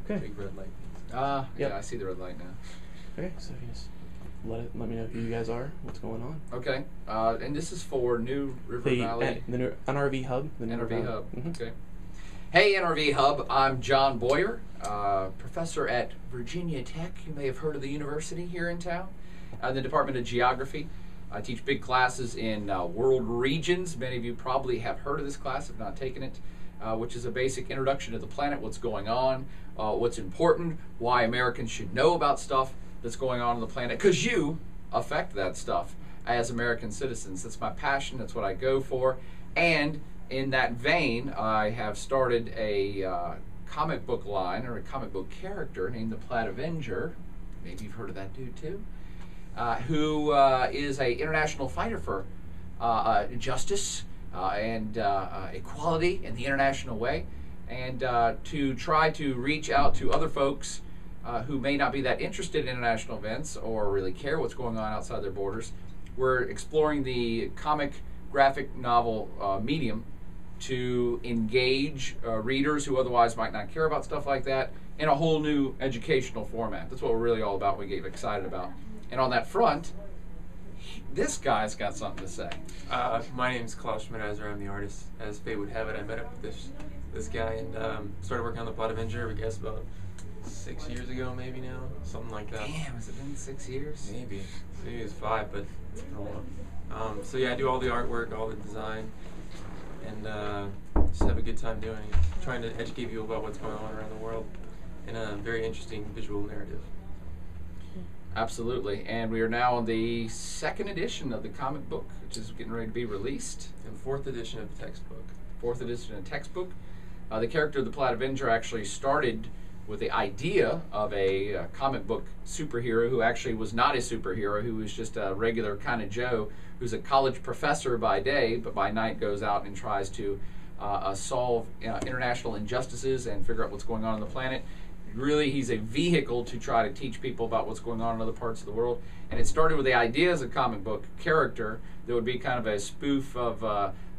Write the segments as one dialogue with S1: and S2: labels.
S1: Okay.
S2: Big red light.
S1: Yep.
S2: Yeah, I see the red light now.
S1: Okay, so you just let me know who you guys are, what's going on.
S2: Okay, and this is for New River Valley.
S1: The NRVHub. The
S2: NRVHub.
S1: Mm-hmm.
S2: Okay. Hey, NRVHub. I'm John Boyer, professor at Virginia Tech. You may have heard of the university here in town, in the Department of Geography. I teach big classes in world regions. Many of you probably have heard of this class, if not taken it, which is a basic introduction to the planet, what's going on, what's important, why Americans should know about stuff that's going on the planet, because you affect that stuff as American citizens. That's my passion. That's what I go for. And in that vein, I have started a comic book line, or a comic book character named the Plaid Avenger. Maybe you've heard of that dude too. Who is an international fighter for justice and equality in the international way, and to try to reach out to other folks who may not be that interested in international events or really care what's going on outside their borders. We're exploring the comic graphic novel medium to engage readers who otherwise might not care about stuff like that in a whole new educational format. That's what we're really all about, we get excited about. And on that front, this guy's got something to say.
S3: My name's Klaus Shmidheiser. I'm the artist. As fate would have it, I met up with this guy and started working on the Plaid Avenger, I guess about 6 years ago, maybe now, something like that.
S2: Damn, has it been 6 years?
S3: Maybe it was 5, but it's been a while. So yeah, I do all the artwork, all the design, and just have a good time doing it. Trying to educate people about what's going on around the world in a very interesting visual narrative.
S2: Absolutely, and we are now on the 2nd edition of the comic book, which is getting ready to be released.
S3: And 4th edition of the textbook.
S2: 4th edition of the textbook. The character of the Plaid Avenger actually started with the idea of a comic book superhero who actually was not a superhero, who was just a regular kind of Joe, who's a college professor by day, but by night goes out and tries to solve international injustices and figure out what's going on the planet. Really, he's a vehicle to try to teach people about what's going on in other parts of the world. And it started with the idea as a comic book character that would be kind of a spoof of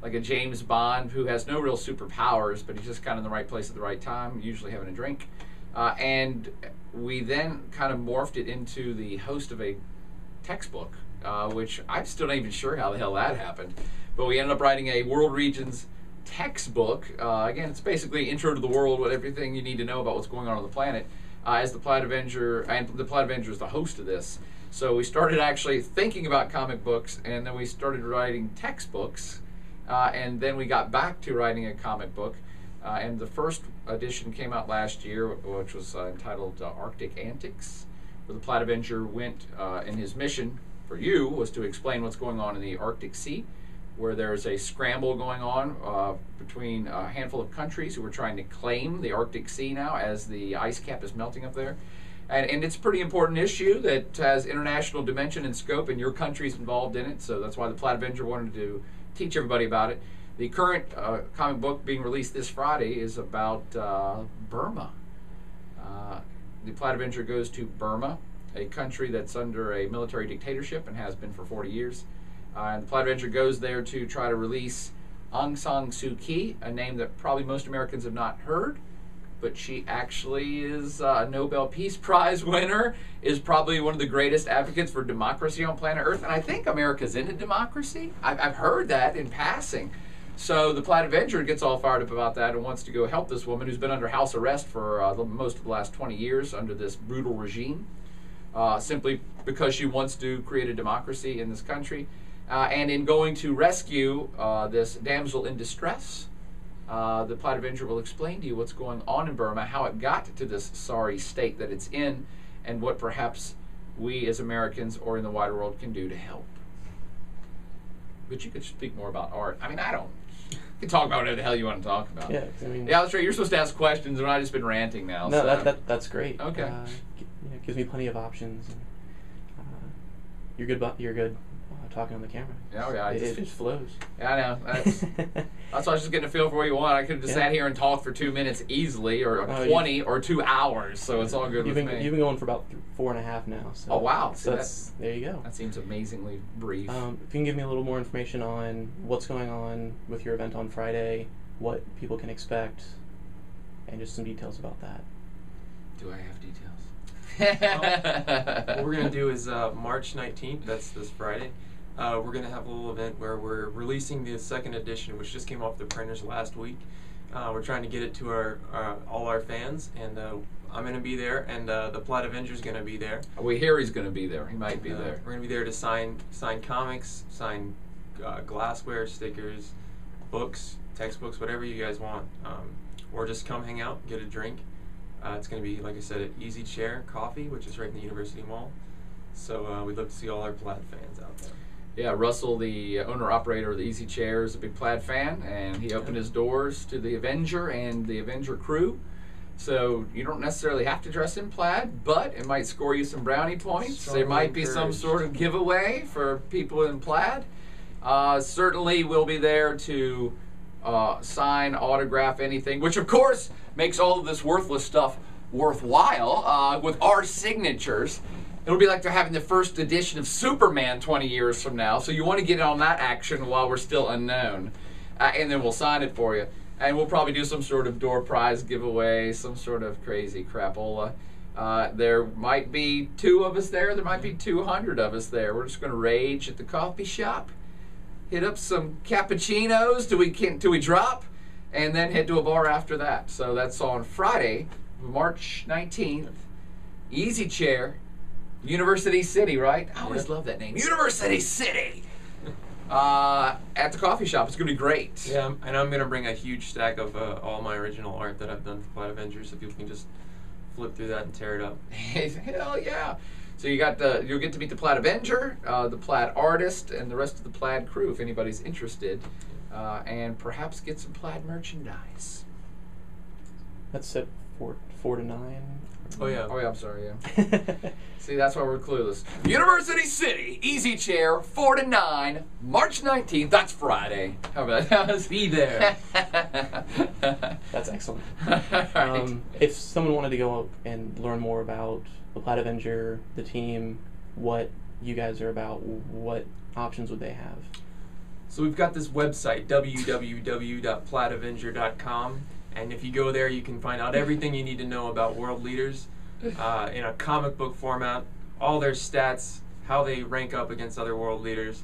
S2: like a James Bond who has no real superpowers, but he's just kind of in the right place at the right time, usually having a drink. And we then kind of morphed it into the host of a textbook, which I'm still not even sure how the hell that happened. But we ended up writing a World Regions textbook. Again, it's basically intro to the world, what everything you need to know about what's going on the planet, as the Plaid Avenger, and the Plaid Avenger is the host of this. So we started actually thinking about comic books, and then we started writing textbooks, and then we got back to writing a comic book, and the first edition came out last year, which was entitled Arctic Antics, where the Plaid Avenger went, and his mission for you was to explain what's going on in the Arctic Sea, where there's a scramble going on between a handful of countries who are trying to claim the Arctic Sea now as the ice cap is melting up there. And it's a pretty important issue that has international dimension and scope, and your country's involved in it, so that's why the Plaid Avenger wanted to teach everybody about it. The current comic book being released this Friday is about Burma. The Plaid Avenger goes to Burma, a country that's under a military dictatorship and has been for 40 years. And the Plaid Avenger goes there to try to release Aung San Suu Kyi, a name that probably most Americans have not heard, but she actually is a Nobel Peace Prize winner, is probably one of the greatest advocates for democracy on planet Earth, and I think America's into democracy. I've heard that in passing. So the Plaid Avenger gets all fired up about that and wants to go help this woman who's been under house arrest for most of the last 20 years under this brutal regime, simply because she wants to create a democracy in this country. And in going to rescue this damsel in distress, the Plaid Avenger will explain to you what's going on in Burma, how it got to this sorry state that it's in, and what perhaps we as Americans or in the wider world can do to help. But you could speak more about art. I mean, I don't. You can talk about whatever the hell you want to talk about.
S1: Yeah, I mean,
S2: yeah, that's right. You're supposed to ask questions, and I've just been ranting now.
S1: No,
S2: so.
S1: that's great.
S2: Okay.
S1: It gives me plenty of options. And, you're good. You're good. Talking on the camera.
S2: Yeah, yeah.
S1: It just flows.
S2: Yeah, I know. That's why I was just getting a feel for what you want. I could have just sat here and talked for 2 minutes easily, or 20, or 2 hours. So it's all good with me.
S1: You've been going for about 4.5 now. So,
S2: oh wow!
S1: So there you go.
S2: That seems amazingly brief.
S1: If you can give me a little more information on what's going on with your event on Friday, what people can expect, and just some details about that.
S2: Do I have details?
S3: What we're going to do is March 19th, that's this Friday, we're going to have a little event where we're releasing the second edition, which just came off the printers last week. We're trying to get it to all our fans, and I'm going to be there, and the Plaid Avenger is going to be there.
S2: We hear he's going to be there. He might be there.
S3: We're going to be there to sign comics, sign glassware, stickers, books, textbooks, whatever you guys want. Or just come hang out, get a drink. It's going to be, like I said, at Easy Chair Coffee, which is right in the University Mall. So we'd love to see all our Plaid fans out there.
S2: Yeah, Russell, the owner-operator of the Easy Chair, is a big Plaid fan, and he opened his doors to the Avenger and the Avenger crew. So you don't necessarily have to dress in plaid, but it might score you some brownie points.
S3: Strongly
S2: There might be some sort of giveaway for people in plaid. Certainly we'll be there to sign, autograph, anything, which of course makes all of this worthless stuff worthwhile with our signatures. It'll be like they're having the first edition of Superman 20 years from now, so you want to get in on that action while we're still unknown. And then we'll sign it for you. And we'll probably do some sort of door prize giveaway, some sort of crazy crapola. There might be 2 of us there. There might be 200 of us there. We're just going to rage at the coffee shop, hit up some cappuccinos till we drop, and then head to a bar after that. So that's on Friday, March 19th. Easy Chair, University City, right? I always love that name. University City! At the coffee shop. It's going to be great.
S3: Yeah, and I'm going to bring a huge stack of all my original art that I've done for Plaid Avenger, so people can just flip through that and tear it up.
S2: Hell yeah! So you'll get to meet the Plaid Avenger, the Plaid artist, and the rest of the Plaid crew if anybody's interested, and perhaps get some Plaid merchandise.
S1: That's at 4 to 9.
S3: Oh yeah.
S2: Oh yeah. I'm sorry. Yeah. See, that's why we're clueless. University City, Easy Chair, 4 to 9, March 19th. That's Friday. How about that?
S3: Be there.
S1: That's excellent.
S2: Right.
S1: If someone wanted to go up and learn more about the Plaid Avenger, the team, what you guys are about, what options would they have?
S3: So we've got this website, www.plaidavenger.com, and if you go there, you can find out everything you need to know about world leaders in a comic book format, all their stats, how they rank up against other world leaders.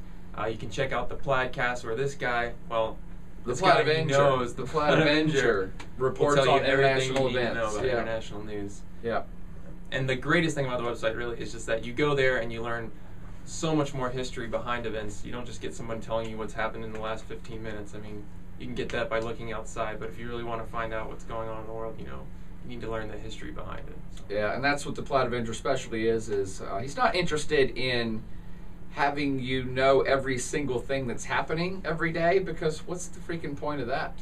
S3: You can check out the Plaidcast, where this guy, well,
S2: The Plaid Avenger
S3: knows
S2: the Plaid Avenger reports
S3: will tell
S2: on
S3: you everything
S2: international
S3: you need to know
S2: events.
S3: about international news.
S2: Yeah.
S3: And the greatest thing about the website really is just that you go there and you learn so much more history behind events. You don't just get someone telling you what's happened in the last 15 minutes. I mean, you can get that by looking outside, but if you really want to find out what's going on in the world, you need to learn the history behind it. So.
S2: Yeah, and that's what the Plaid Avenger specialty is he's not interested in having you know every single thing that's happening every day, because what's the freaking point of that?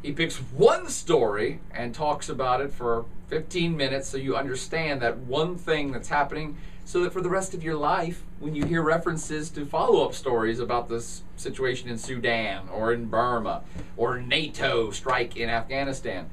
S2: He picks one story and talks about it for 15 minutes so you understand that one thing that's happening, so that for the rest of your life, when you hear references to follow-up stories about this situation in Sudan or in Burma or NATO strike in Afghanistan,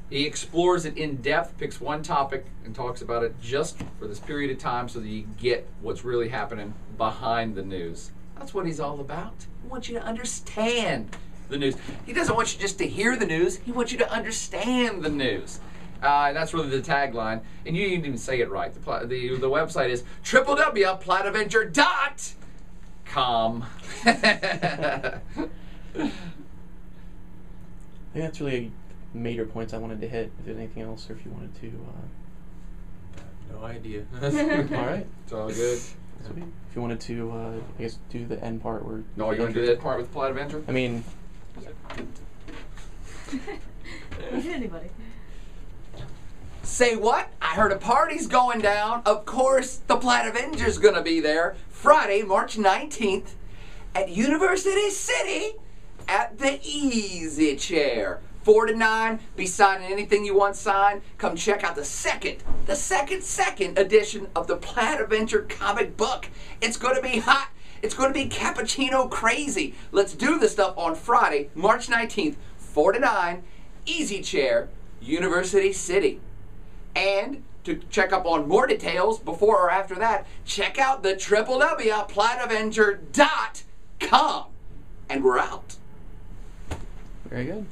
S2: he explores it in depth, picks one topic, and talks about it just for this period of time so that you get what's really happening behind the news. That's what he's all about. He wants you to understand the news. He doesn't want you just to hear the news. He wants you to understand the news. That's really the tagline. And you didn't even say it right. The website is www.plaidavenger.com.
S1: I think that's really major points I wanted to hit. If there's anything else, or if you wanted to.
S3: No idea.
S1: All right.
S2: It's all good.
S1: Sweet. If you wanted to, I guess, do the end part where.
S2: No, you want to do that part with Plaid Avenger?
S1: I mean.
S4: Anybody?
S2: Say what? I heard a party's going down. Of course, the Plaid Avenger's gonna be there Friday, March 19th at University City at the Easy Chair. 4 to 9, be signing anything you want signed. Come check out the second edition of the Plaid Avenger comic book. It's going to be hot. It's going to be cappuccino crazy. Let's do this stuff on Friday, March 19th, 4 to 9, Easy Chair, University City. And to check up on more details before or after that, check out the www.plaidavenger.com. And we're out.
S1: Very good.